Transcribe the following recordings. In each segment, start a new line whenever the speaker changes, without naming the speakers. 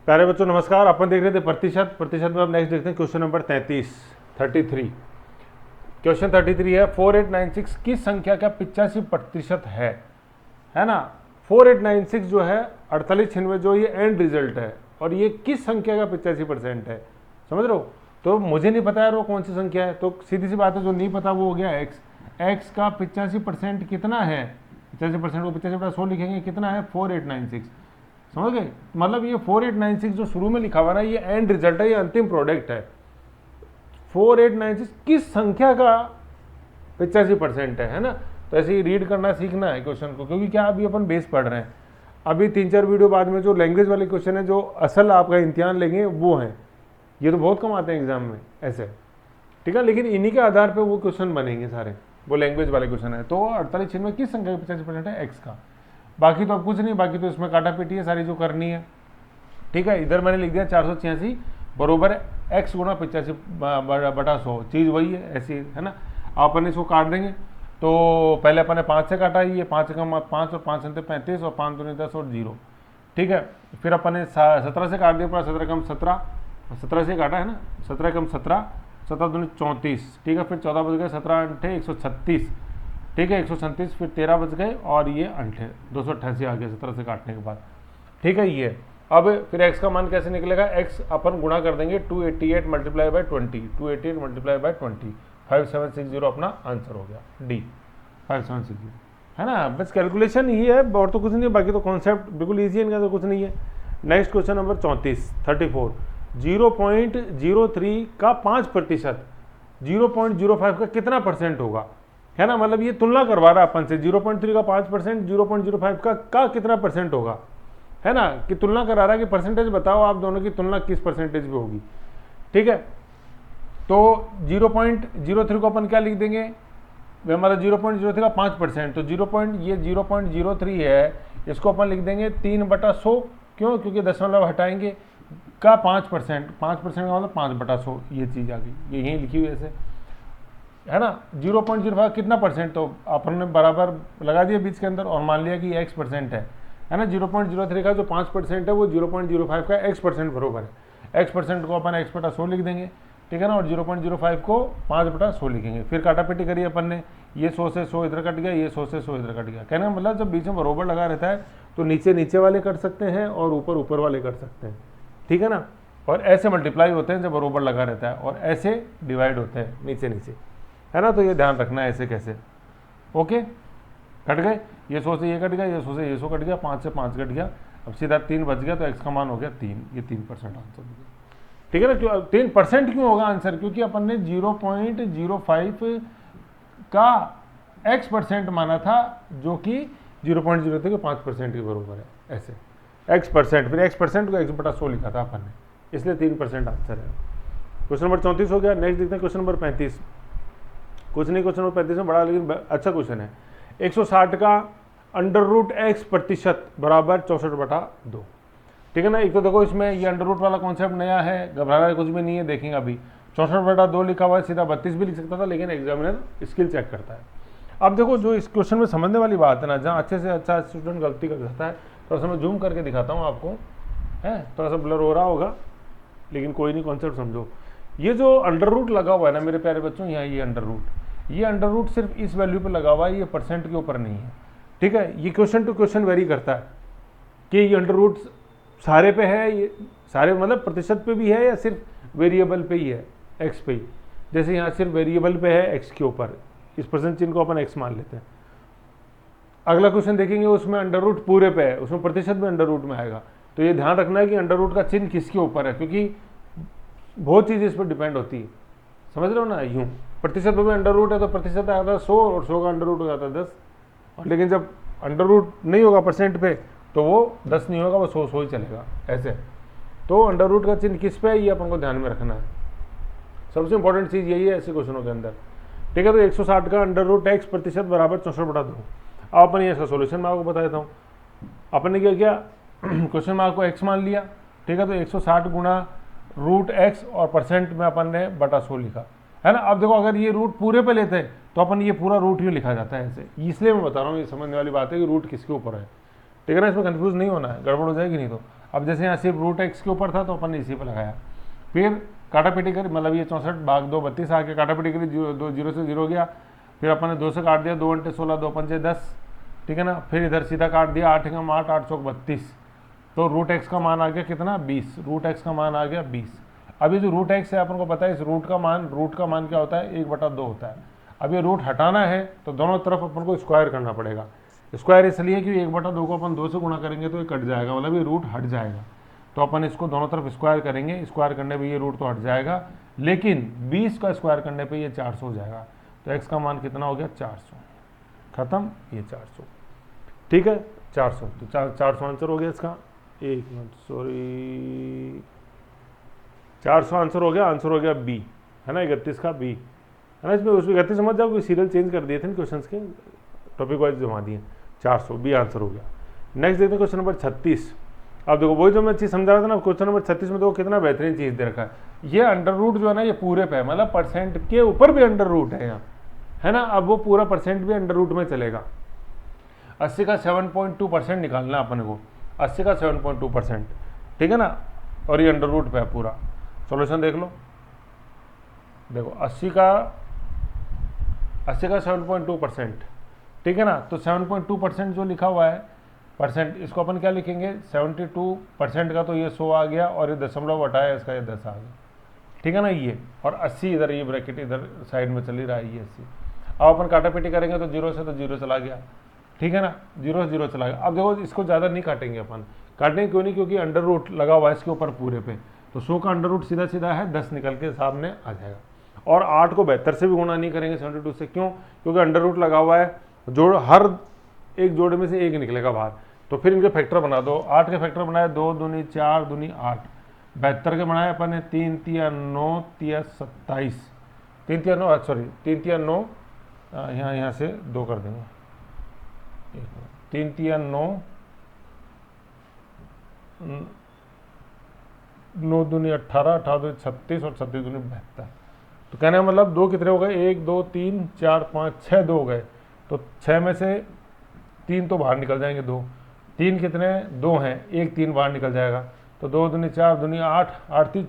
प्यारे बच्चों नमस्कार। अपन देख रहे थे प्रतिशत में अब नेक्स्ट देखते हैं क्वेश्चन नंबर 33 क्वेश्चन 33 है 4896 किस संख्या का 85% है ना। 4896 जो है 4896 जो ये एंड रिजल्ट है और ये किस संख्या का 85% है, समझ रहे हो। तो मुझे नहीं पता यार वो कौन सी संख्या है, तो सीधी सी बात है जो नहीं पता वो हो गया एक्स का 85% कितना है। 85% को 85/100 लिखेंगे, कितना है 4896, समझ गए। मतलब ये 4896 जो शुरू में लिखा हुआ ना ये एंड रिजल्ट है, ये अंतिम प्रोडक्ट है। 4896 किस संख्या का 85% है ना। तो ऐसे ही रीड करना सीखना है क्वेश्चन को, क्योंकि क्या अभी अपन बेस पढ़ रहे हैं। अभी 3-4 वीडियो बाद में जो लैंग्वेज वाले क्वेश्चन है जो असल आपका इम्तिहान लेंगे वो हैं। ये तो बहुत कम आते हैं एग्जाम में ऐसे, ठीक है, लेकिन इन्हीं के आधार पे वो क्वेश्चन बनेंगे सारे, वो लैंग्वेज वाले क्वेश्चन है। तो 4896 में किस संख्या का 85% है एक्स का। बाकी तो अब कुछ नहीं, बाकी तो इसमें काटा पीटी है सारी जो करनी है, ठीक है। इधर मैंने लिख दिया 486 बरोबर एक्स गुणा 85/100, चीज़ वही है ऐसी है ना। अपन इसको काट देंगे तो पहले अपन ने 5 से काटा, ये 5 का 5 और 5 अंत 35 और 5 दूनी 10 और 0, ठीक है। फिर अपन ने 17 से काट दिया, पूरा 17 कम 17, 17 से काटा है ना, 17 कम 17, 17 दूनी 34, ठीक है। फिर 14 बज गए, 17 अंठे 136, ठीक है 136, फिर 13 बज गए और ये अंठे 288 आ गया 17 से काटने के बाद, ठीक है। ये अब फिर x का मान कैसे निकलेगा, x अपन गुणा कर देंगे 288 मल्टीप्लाई बाई 20, 288 मल्टीप्लाई बाई 20, 5760 अपना आंसर हो गया डी 5760, है ना। बस कैलकुलेशन ही है और तो कुछ नहीं है, बाकी तो कॉन्सेप्ट बिल्कुल ईजी है, इनका तो कुछ नहीं है। नेक्स्ट क्वेश्चन नंबर 34 0.03 का 5%, 0.05 का कितना परसेंट होगा, है ना। मतलब ये तुलना करवा रहा है अपन से, 0.3 का 5%, 0.05 का कितना परसेंट होगा, है ना, कि तुलना करा रहा है कि परसेंटेज बताओ आप दोनों की तुलना किस परसेंटेज पे होगी, ठीक है। तो 0.03 को अपन क्या लिख देंगे, हमारा 0.03 का 5%, तो 0.03 है, इसको अपन लिख देंगे 3/100, क्यों, क्योंकि दशमलव हटाएंगे का 5%, 5% का मतलब 5/100, ये चीज़ आ गई, ये यहीं लिखी हुई ऐसे, है ना। 0.05 कितना परसेंट, तो अपन ने बराबर लगा दिया बीच के अंदर और मान लिया कि x परसेंट है ना। 0.03 का जो 5% है वो 0.05 का x परसेंट बरोबर है। x परसेंट को अपन x/100 लिख देंगे, ठीक है ना, और 0.05 को 5/100 लिखेंगे। फिर काटापीटी करिए अपन ने, ये 100 से 100 इधर कट गया, ये 100 से 100 इधर कट गया। कहना मतलब जब बीच में बरोबर लगा रहता है तो नीचे वाले कर सकते हैं और ऊपर वाले कर सकते हैं, ठीक है ना। और ऐसे मल्टीप्लाई होते हैं जब बरोबर लगा रहता है, और ऐसे डिवाइड होते हैं नीचे, है ना। तो ये ध्यान रखना है ऐसे कैसे, ओके। कट गए, ये 100 से ये कट गया, ये 100 से ये 100 कट गया, 5 से 5 कट गया, अब सीधा 3 बच गया, तो x का मान हो गया 3, ये 3% आंसर हो गया, ठीक है ना। क्यों 3% क्यों होगा आंसर, क्योंकि अपन ने 0.05 का x% माना था, जो कि 0.03 के 5% के बराबर है, ऐसे x%, फिर x% को x/100 लिखा था अपन ने, इसलिए 3% आंसर है। क्वेश्चन नंबर 34 हो गया। नेक्स्ट देखते हैं क्वेश्चन नंबर 35। कुछ नहीं, क्वेश्चन नंबर 35 में बड़ा लेकिन अच्छा क्वेश्चन है। 160 का √x% बराबर 64/2, ठीक है ना। एक तो देखो इसमें ये अंडर रूट वाला कॉन्सेप्ट नया है, घबराना कुछ भी नहीं है, देखेंगे अभी 64/2 लिखा हुआ है, सीधा 32 भी लिख सकता था, लेकिन एग्जामिनर स्किल चेक करता है। अब देखो जो इस क्वेश्चन में समझने वाली बात है ना, जहाँ अच्छे से अच्छा स्टूडेंट गलती कर सकता है, थोड़ा सा मैं जूम करके दिखाता हूँ आपको, है थोड़ा सा ब्लर हो रहा होगा, लेकिन कोई नहीं, कॉन्सेप्ट समझो। ये जो अंडर रूट लगा हुआ है ना मेरे प्यारे बच्चों, यहाँ ये अंडर रूट सिर्फ इस वैल्यू पे लगा हुआ है, ये परसेंट के ऊपर नहीं है, ठीक है। ये क्वेश्चन टू क्वेश्चन वेरी करता है कि ये अंडर रूट सारे पे है, ये सारे मतलब प्रतिशत पे भी है या सिर्फ वेरिएबल पे ही है, एक्स पे ही। जैसे यहाँ सिर्फ वेरिएबल पे है एक्स के ऊपर, इस परसेंट चिन्ह को अपन एक्स मान लेते हैं। अगला क्वेश्चन देखेंगे उसमें अंडर रूट पूरे पे है, उसमें प्रतिशत में अंडर रूट में आएगा। तो ये ध्यान रखना है कि अंडर रूट का चिन्ह किसके ऊपर है, क्योंकि बहुत चीज़ें इस पर डिपेंड होती है, समझ रहे हो ना। यूँ प्रतिशत में अंडर रूट है तो प्रतिशत आता है 100 और 100 का अंडर रूट हो जाता है 10, और लेकिन जब अंडर रूट नहीं होगा परसेंट पे तो वो 10 नहीं होगा, वो 100 ही चलेगा ऐसे। तो अंडर रूट का चिन्ह किस पे है ये अपन को ध्यान में रखना है, सबसे इंपॉर्टेंट चीज़ यही है ऐसे क्वेश्चनों के अंदर, ठीक है। तो 160 का √x% बराबर 64/2। अब अपन ये इसका सोल्यूशन मैं आपको बता देता हूँ। अपन ने क्या किया, क्वेश्चन में आपको x मान लिया, ठीक है। तो 160 गुणा √x और परसेंट में अपन ने बटा 100 लिखा, है ना। अब देखो अगर ये रूट पूरे पे लेते हैं तो अपन ये पूरा रूट ही लिखा जाता है ऐसे, इसलिए मैं बता रहा हूँ, ये समझने वाली बात है कि रूट किसके ऊपर है, ठीक है ना। इसमें कंफ्यूज नहीं होना है, गड़बड़ हो जाएगी नहीं तो। अब जैसे यहाँ सिर्फ रूट एक्स के ऊपर था तो अपन ने इसी पर लगाया, फिर काटापीटी करी, मतलब ये 64 भाग 2 32 आ गया, काटापीटी करी 0 से 0 गया, फिर अपन ने 2 से काट दिया, 2 × 16 2 × 5 10, ठीक है ना। फिर इधर सीधा काट दिया, 8 × 8 8 चौक 32, तो रूट एक्स का मान आ गया कितना 20, रूट एक्स का मान आ गया 20। अभी जो रूट एक्स है अपन को पता है इस रूट का मान क्या होता है 1/2 होता है। अब ये रूट हटाना है तो दोनों तरफ अपन को स्क्वायर करना पड़ेगा। स्क्वायर इसलिए कि 1/2 को अपन 2 से गुणा करेंगे तो ये कट जाएगा, मतलब ये रूट हट जाएगा, तो अपन इसको दोनों तरफ स्क्वायर करेंगे, स्क्वायर करने पे ये रूट तो हट जाएगा, लेकिन 20 का स्क्वायर करने पे ये 400 हो जाएगा। तो x का मान कितना हो गया 400, खत्म, ये 400, ठीक है 400, तो 400 आंसर हो गया इसका। एक मिनट सॉरी, 400 आंसर हो गया बी, है ना, 31 का बी, है ना। इसमें उसमें 31 समझ जाओ, कोई सीरियल चेंज कर दिए थे क्वेश्चन के, टॉपिक वाइज जमा दिए, 400 बी आंसर हो गया। नेक्स्ट देखते हैं क्वेश्चन नंबर 36। अब देखो वही जो मैं चीज़ समझा रहा था ना, क्वेश्चन नंबर 36 में देखो कितना बेहतरीन चीज़ दे रखा है, ये अंडर रूट जो है ना ये पूरे पे है, मतलब परसेंट के ऊपर भी अंडर रूट है यहाँ, है ना। अब वो पूरा परसेंट भी अंडर रूट में चलेगा। 80 का 7.2% निकालना अपन को, 80 का 7.2%, ठीक है ना, और ये अंडर रूट पे है पूरा। सॉल्यूशन देख लो, देखो 80 का 7.2%, ठीक है ना, तो 7.2% जो लिखा हुआ है परसेंट, इसको अपन क्या लिखेंगे 72% का, तो ये 100 आ गया, और ये दशमलव हटाया इसका ये 10 आ गया, ठीक है ना ये, और 80 इधर ये ब्रैकेट इधर साइड में चली रहा है ये 80। अब अपन काटापीटी करेंगे तो 0 से तो 0 चला गया, ठीक है ना, 0 से 0 चला गया। अब देखो इसको ज़्यादा नहीं काटेंगे अपन, काटेंगे क्यों नहीं, क्योंकि अंडर रूट लगा हुआ है इसके ऊपर पूरे पे, तो 100 का अंडर रूट सीधा सीधा है 10 निकल के सामने आ जाएगा। और 8 को 72 से भी गुणा नहीं करेंगे 72 से, क्यों, क्योंकि अंडर रूट लगा हुआ है, जोड़ हर एक जोड़े में से एक निकलेगा बाहर, तो फिर इनके फैक्टर बना दो। 8 के फैक्टर बनाए 2 दूनी 4 दूनी 8, 72 के बनाए अपन ने 3 तिया 9 तिया 27, 3 तिया 9 सॉरी 3 तिया 9, यहाँ से 2 कर देंगे, 3 तिया 9 9 दूनी 18 18 दूनी 36 और 36 दूनी 72। तो कहने का मतलब 2 कितने हो गए 1 2 3 4 5 6 2 हो गए, तो 6 में से 3 तो बाहर निकल जाएंगे, 2 3 कितने 2 हैं, 1 3 बाहर निकल जाएगा, तो 2 दूनी 4 दूनी 8 8 3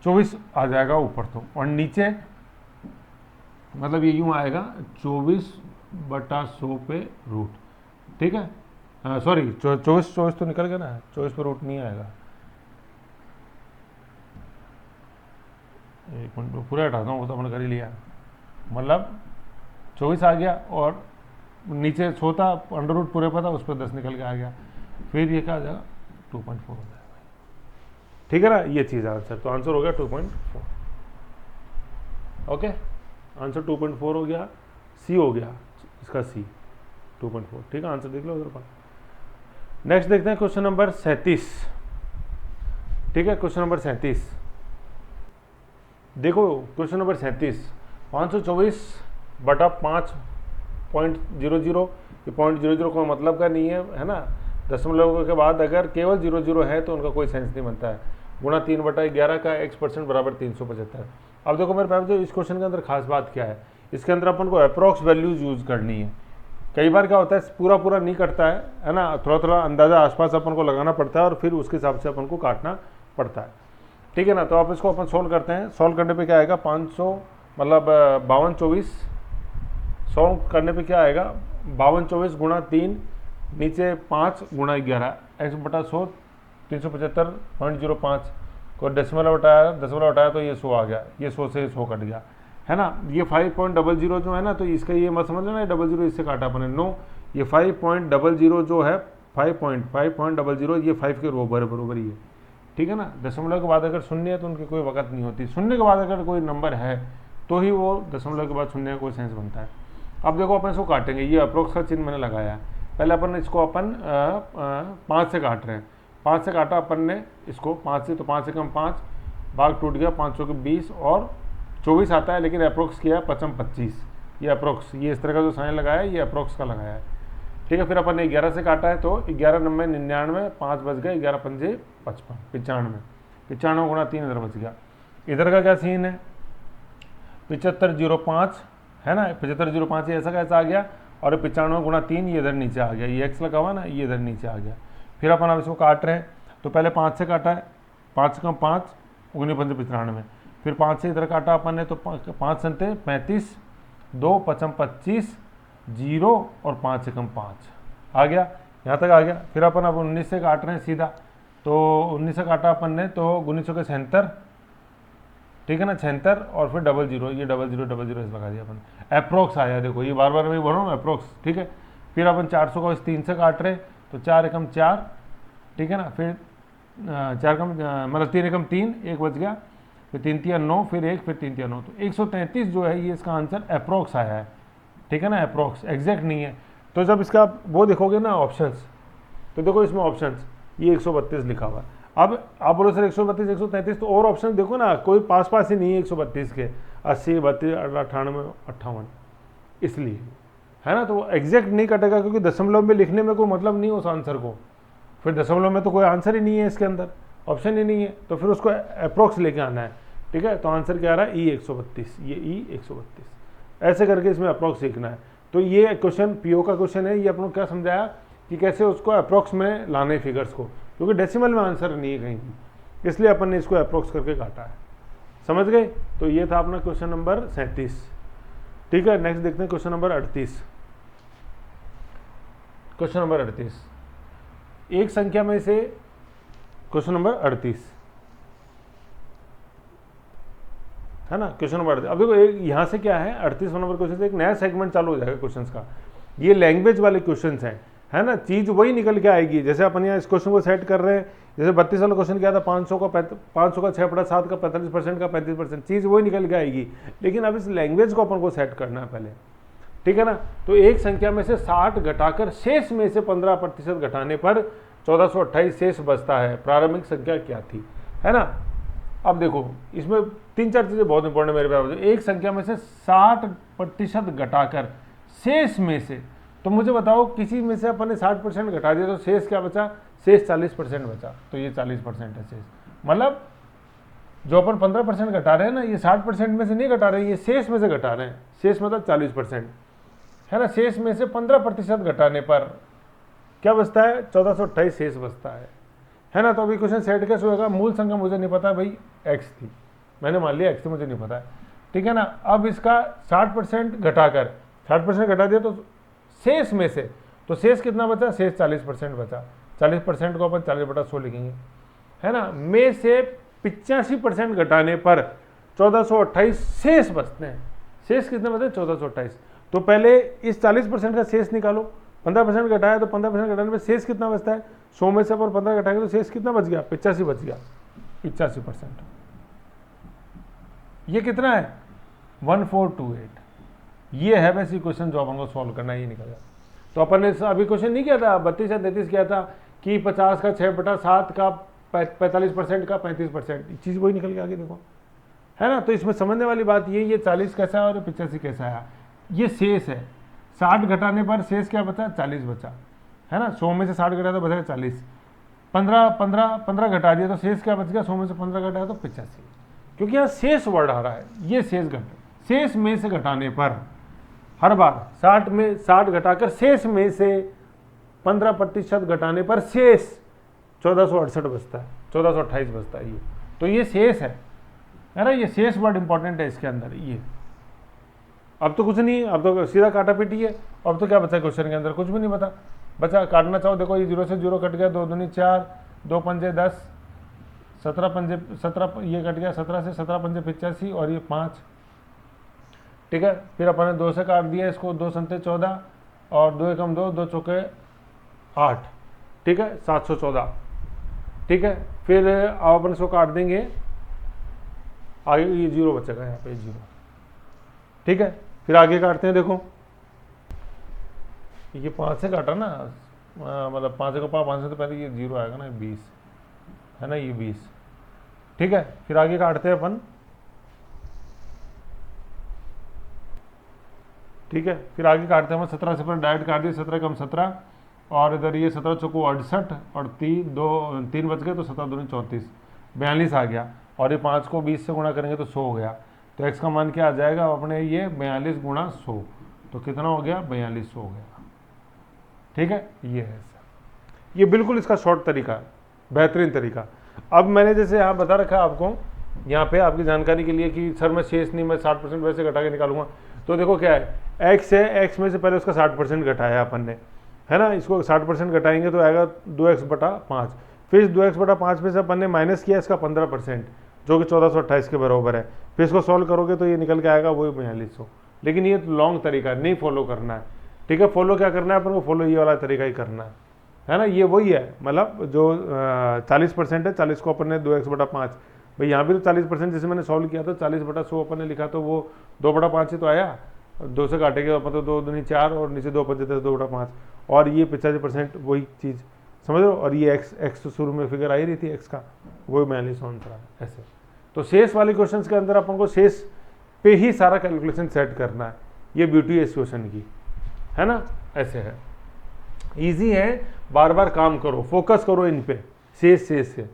24 आ जाएगा ऊपर तो, और नीचे मतलब ये यूँ आएगा 24/100 पे रूट, ठीक है, सॉरी 24 तो निकल गया ना, 24 पे रूट नहीं आएगा, एक मिनट पूरा हटाता हूँ, वो तो हमने कर ही लिया, मतलब 24 आ गया, और नीचे 100 था अंडर रूट पूरे पर था, उस पर 10 निकल के आ गया, फिर ये क्या आ जाएगा 2.4 हो जाएगा, ठीक है ना, ये चीज़ आंसर, तो आंसर हो गया 2.4, ओके, आंसर 2.4 हो गया, सी हो गया इसका, सी 2.4, ठीक है, आंसर देख लो उधर पर। नेक्स्ट देखते हैं क्वेश्चन नंबर 37, ठीक है, क्वेश्चन नंबर 37 देखो, क्वेश्चन नंबर 37 524/5.00, ये 0.00 का मतलब का नहीं है ना, दशमलव के बाद अगर केवल 00 है तो उनका कोई सेंस नहीं बनता है, गुणा 3/11 का x% बराबर 375। अब देखो मेरे पास जो इस क्वेश्चन के अंदर खास बात क्या है, इसके अंदर अपन को अप्रॉक्स वैल्यूज यूज करनी है। कई बार क्या होता है पूरा नहीं कटता है ना, थोड़ा अंदाजा आसपास अपन को लगाना पड़ता है, और फिर उसके हिसाब से अपन को काटना पड़ता है, ठीक है ना। तो आप इसको अपन सोल्व करते हैं, सोल्व करने पे क्या आएगा 500 मतलब 5224, सोल्व करने पे क्या आएगा 5224 गुणा 3 नीचे 5 गुणा 11 x/100 375.05 को दशमलव हटाया तो ये 100 आ गया, ये 100 से 100 कट गया, है ना। ये 5.00 जो है ना, तो इसका ये मत समझ लेना 00 इससे काटा अपने, नो, ये 5.00 जो है 5.00 ये 5 के बराबर ही है, ठीक है ना। दशमलव के बाद अगर शून्य है तो उनकी कोई वक़्त नहीं होती, शून्य के बाद अगर कोई नंबर है तो ही वो दशमलव के बाद शून्य का कोई सेंस बनता है। अब देखो अपन इसको काटेंगे, ये अप्रोक्स का चिन्ह मैंने लगाया है, पहले अपन इसको 5 से काट रहे हैं, 5 से काटा अपन ने इसको 5 से, तो 5 से कम 5, भाग टूट गया, 500 के 20 और 24 आता है, लेकिन अप्रोक्स किया है 25, ये अप्रोक्स, ये इस तरह का जो साइन लगाया है ये अप्रोक्स का लगाया है, ठीक है। फिर अपन ने 11 से काटा है, तो 11 9 99, 5 बच गए, 11 5 55, 95 गुणा 3 इधर बच गया। इधर का क्या सीन है 7505, है ना, 7505 ये ऐसा कैसा आ गया, और 95 गुणा 3 ये इधर नीचे आ गया, ये x लगा हुआ ना, ये इधर नीचे आ गया। फिर अपन अब इसको काट रहे हैं, तो पहले 5 से काटा है, 5 कम 5, 19 पंजे 95, फिर 5 से इधर काटा अपन ने तो 5 संते 35, 2 पचम 25, 0 और 5 से कम 5 आ गया, यहाँ तक आ गया। फिर अपन अब 19 से काट रहे हैं सीधा, तो 19 से काटा अपन ने तो 19 के 76, ठीक है ना, 76 और फिर 00, ये 00 लगा दिया अपन, अप्रोक्स आया। देखो ये बार बार मैं बोल रहा हूँ अप्रोक्स, ठीक है। फिर अपन 400 को इस 3 से काट रहे तो 4 एकम 4, ठीक है ना, फिर 4 कम मतलब 3 एकम 3, 1 बच गया, फिर 3 3 9, फिर 1, फिर 3 3 9, तो 133 जो है ये इसका आंसर अप्रोक्स आया है, ठीक है ना, अप्रोक्स, एग्जैक्ट नहीं है। तो जब इसका वो देखोगे ना ऑप्शंस, तो देखो इसमें ऑप्शंस ये 132 लिखा हुआ है। अब आप बोलो सर 132 133, तो और ऑप्शन देखो ना, कोई पास पास ही नहीं है 132 के, 80 32 98 58, इसलिए है ना। तो एग्जैक्ट नहीं कटेगा क्योंकि दशमलव में लिखने में कोई मतलब नहीं उस आंसर को, फिर दशमलव में तो कोई आंसर ही नहीं है इसके अंदर, ऑप्शन ही नहीं है, तो फिर उसको अप्रोक्स लेके आना है, ठीक है। तो आंसर क्या आ रहा है, ई 132, ये ई 132, ऐसे करके इसमें अप्रोक्स सीखना है। तो ये क्वेश्चन पीओ का क्वेश्चन है, ये अपनों क्या समझाया कि कैसे उसको अप्रोक्स में लाने फिगर्स को, क्योंकि डेसिमल में आंसर नहीं है कहीं, इसलिए अपन ने इसको अप्रोक्स करके काटा है, समझ गए। तो ये था अपना क्वेश्चन नंबर 37, ठीक है। नेक्स्ट देखते हैं क्वेश्चन नंबर 38। क्वेश्चन नंबर 38, एक संख्या में से क्वेश्चन नंबर 38 है ना, क्वेश्चन नंबर 38। अब देखो एक यहाँ से क्या है, 38 नंबर क्वेश्चन से एक नया सेगमेंट चालू हो जाएगा क्वेश्चंस का, ये लैंग्वेज वाले क्वेश्चंस हैं, है ना, चीज़ वही निकल के आएगी। जैसे अपन यहाँ इस क्वेश्चन को सेट कर रहे हैं, जैसे 32 वाला क्वेश्चन क्या था, 500 का 6/7 का 45% का 35%, चीज़ वही निकल के आएगी, लेकिन अब इस लैंग्वेज को अपन को सेट करना है पहले, ठीक है ना। तो एक संख्या में से 60 घटाकर शेष में से 15% घटाने पर 1428 शेष बचता है, प्रारंभिक संख्या क्या थी, है ना। अब देखो इसमें 3-4 चीज़ें बहुत इंपॉर्टेंट मेरे पास। एक संख्या में से 60% घटाकर शेष में से, तो मुझे बताओ किसी में से अपन ने 60% घटा दिया तो शेष क्या बचा, शेष 40% बचा, तो ये 40% है शेष। मतलब जो अपन 15% घटा रहे हैं ना, ये 60% में से नहीं घटा रहे हैं, ये शेष में से घटा रहे हैं, शेष मतलब 40%, है ना। शेष में से 15% घटाने पर क्या बचता है, 1428 शेष बचता है ना। तो अभी क्वेश्चन सेट कैसे होगा, मूल संख्या मुझे नहीं पता भाई, x थी, मैंने मान लिया x थी, मुझे नहीं पता है, ठीक है ना। अब इसका 60% घटाकर 60% घटा दिया तो शेष में से, तो शेष कितना बचा, शेष 40% बचा, 40% को अपन 40/100 लिखेंगे, है ना। में से 85% घटाने पर 1428 शेष बचते हैं, शेष कितने बचे, 1428। तो पहले इस 40% का शेष निकालो, 15% घटाया तो 15% घटाने पर शेष कितना बचता है, 100 में से अपन 15 घटाएंगे तो शेष कितना बच गया, 85 बच गया, 85%। ये कितना है, 1428। ये है वैसे क्वेश्चन जो अपन को सॉल्व करना है, ये निकल गया। तो अपन ने अभी क्वेश्चन नहीं किया था 32 या 33 किया था कि 50 का 6/7 का 45% का 35%, चीज़ वही निकल के आगे देखो, है ना। तो इसमें समझने वाली बात ये 40 कैसा है और 85 कैसा आया, ये शेष है। 60 घटाने पर शेष क्या बचा, 40 बचा, है ना। 100 में से 60 घटाया तो बचा 40, 15 घटा दिया तो शेष क्या बच गया, 100 में से 15 घटाया तो 85, क्योंकि यहाँ शेष वर्ड आ रहा है, ये शेष में से घटाने पर हर बार 60 घटाकर शेष में से 15% घटाने पर शेष 1468 बचता है, 1428 बचता है ये। तो ये शेष है ना, ये शेष वर्ड इंपॉर्टेंट है इसके अंदर। ये अब तो कुछ नहीं, अब तो सीधा काटा पीटी है। अब तो क्या बचा क्वेश्चन के अंदर, कुछ भी नहीं बचा। काटना चाहो देखो, ये 0 से 0 कट गया, 2 दूनी 4, 2 पंजे 10, 17 पंजे 17, ये कट गया 17 से, 17 पंजे 85 और ये 5, ठीक है। फिर अपन ने 2 से काट दिया इसको, 2 संते 14 और 2 एकम 2, 2 चौके 8, ठीक है, 714, ठीक है। फिर अब अपन इसको काट देंगे, आगे ये 0 बचेगा यहाँ पे 0, ठीक है। फिर आगे काटते हैं, देखो ये 5 से काटा ना, मतलब 5 से 5 से तो पहले ये 0 आएगा ना, 20 है ना, ये 20, ठीक है। फिर आगे काटते हैं अपन, ठीक है। फिर आगे काटते हैं हम 17 से अपन डायरेक्ट काट दिए, 17 कम 17 और इधर ये 17 चौको 68 और 3 बच गए तो 17 दूनी 34, 42 आ गया। और ये 5 को 20 से गुणा करेंगे तो 100 हो गया। तो x का मान क्या आ जाएगा अपने, ये 42 गुणा 100, तो कितना हो गया, 4200 हो गया, ठीक है। ये है, ये बिल्कुल इसका शॉर्ट तरीका है, बेहतरीन तरीका। अब मैंने जैसे यहाँ बता रखा है आपको, यहाँ पे आपकी जानकारी के लिए कि सर मैं शेष नहीं, मैं 60% वैसे घटा के निकालूंगा। तो देखो क्या है, एक्स है, एक्स में से पहले उसका 60% घटाया अपन ने, है ना, इसको 60% घटाएंगे तो आएगा 2x/5। फिर इस 2x/5 में से अपन ने माइनस किया इसका 15%, जो कि 1428 के बराबर है। फिर इसको सॉल्व करोगे तो ये निकल के आएगा वही 4200। लेकिन ये लॉन्ग तरीका नहीं फॉलो करना है, ठीक है। फॉलो क्या करना है अपन को, फॉलो ये वाला तरीका ही करना है ना। ये वही है, मतलब जो 40% है, 40 को अपन ने 2x/5, भाई यहाँ भी तो 40% जैसे मैंने सॉल्व किया तो 40/100 अपन ने लिखा, तो वो 2/5 ही तो आया। 2 से काटेंगे अपन तो 2 दूनी 4 और नीचे 2 पंजे 2/5, और ये 85% वही चीज़, समझ लो। और ये एक्स तो शुरू में फिगर आ ही रही थी एक्स का, वही 4200 आंसर आया ऐसे। तो शेष वाले क्वेश्चंस के अंदर अपन को शेष पे ही सारा कैलकुलेशन सेट करना है, ये ब्यूटी है इस क्वेश्चन की, है ना। ऐसे है, इजी है, बार बार काम करो, फोकस करो इन पे, शेष से।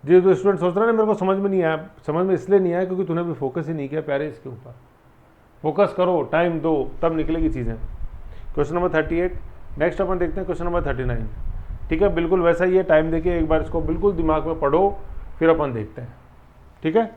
जो स्टूडेंट सोच रहा है ना मेरे को समझ में नहीं आया, समझ में इसलिए नहीं आया क्योंकि तूने भी फोकस ही नहीं किया प्यारे इसके ऊपर। फोकस करो, टाइम दो, तब निकलेगी चीज़ें। क्वेश्चन नंबर 38, नेक्स्ट अपन देखते हैं क्वेश्चन नंबर 39, ठीक है। बिल्कुल वैसा ही है, टाइम देके एक बार इसको बिल्कुल दिमाग में पढ़ो, फिर अपन देखते हैं, ठीक है।